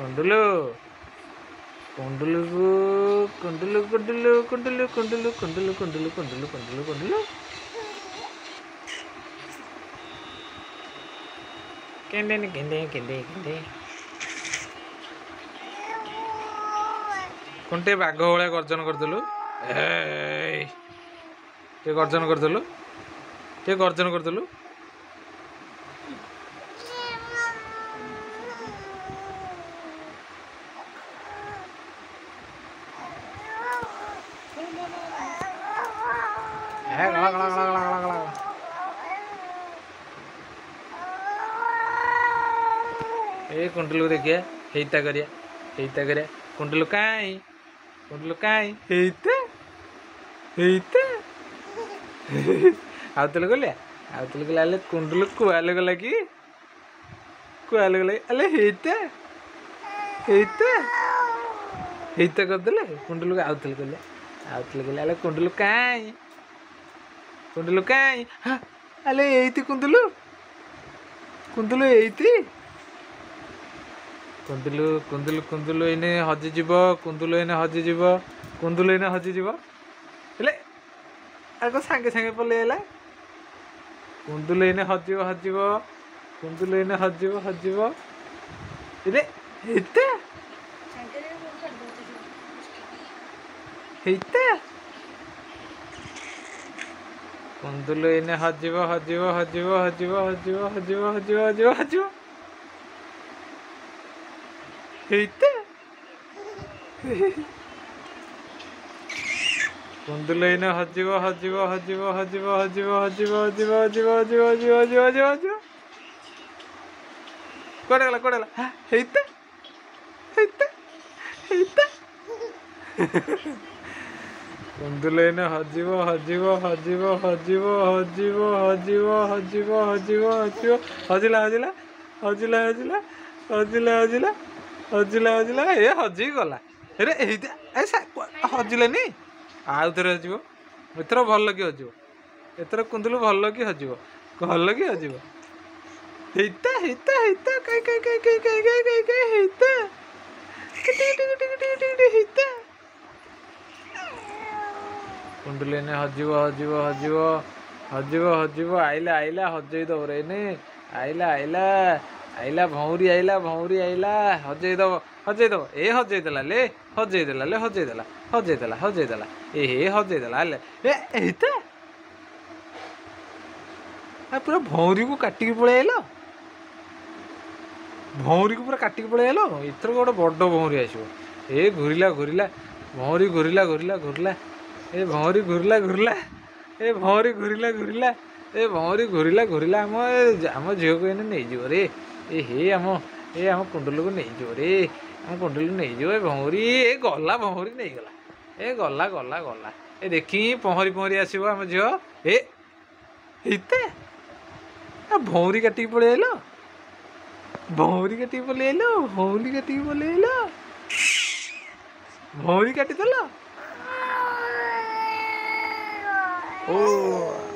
କୁଣ୍ଡୁଲୁ କୁଣ୍ଡୁଲୁ କୁଣ୍ଡୁଲୁ କୁଣ୍ଡୁଲୁ କୁଣ୍ଡୁଲୁ କୁଣ୍ଡୁଲୁ କୁଣ୍ଡୁଲୁ କୁଣ୍ଡୁଲୁ କୁଣ୍ଡୁଲୁ କୁଣ୍ଡୁଲୁ କୁଣ୍ଡୁଲୁ କେଣ୍ଡେ କେଣ୍ଡେ କେଣ୍ଡେ କେଣ୍ଡେ କଣ ଟିକେ ବାଘ ଭଳିଆ ଗର୍ଜନ କରିଦେଲୁ ଟିକେ ଗର୍ଜନ କରିଦେଲୁ ଟିକେ ଗର୍ଜନ କରିଦେଲୁ ए कुंडलू देखिए हेता करिया कुंडलू काई हेता हेता आउतले गले आले कुंडलू कुआले गला कि कुआले गला अले हेता हेता हेता करदेले कुंडलू आउतले गले अले कुंडलू काई हाँ अले एइती कुंडलू एइती कुंदुलु कुंदुलु कुंदुलु इने हजिଯିବ कुंदुलु इने हजिଯିବ हेले आगो सांगे सांगे पलेला कुंदुलु इने हजिଯିବ कुंदुलु इने हजिଯିବ इले हेता हेता कुंदुलु इने हजिଯିବ हेता कुंदुलु इने हजिଯିବ कोडे गला हेता हेता हेता कुंदुलु इने हजिଯିବ हजिला ए हजि गला अरे हजिलानी आउ थे हजिब एथर भल कि हजिब एथर कुंदुलु भल कि हजिब हेता हेता हेता काई काई काई काई काई काई काई काई हेता हेता कुंडुलु इने हजिब आइला हजई दब रे ने आइला भौरी आइला हजई दब ए हजई देला ले हजई देला ए हे हजई देला ले ए एता आ पूरा भौरी को काटिकी पळे आइलो इथर गोटे बड़ भौरी आसो ए घूरिला भौरी घूरिला ए भौरी घूरिला आम झील को नहीं जीव रे ए आम कुंडलू को नहीं जीव रे ए भौरी ए गला भौरी नहीं गला ए गला ए देखी पहरी आसो आम झील ए हिते भौरी काटिकी पळे आइलो भौरी काटिदेल ओ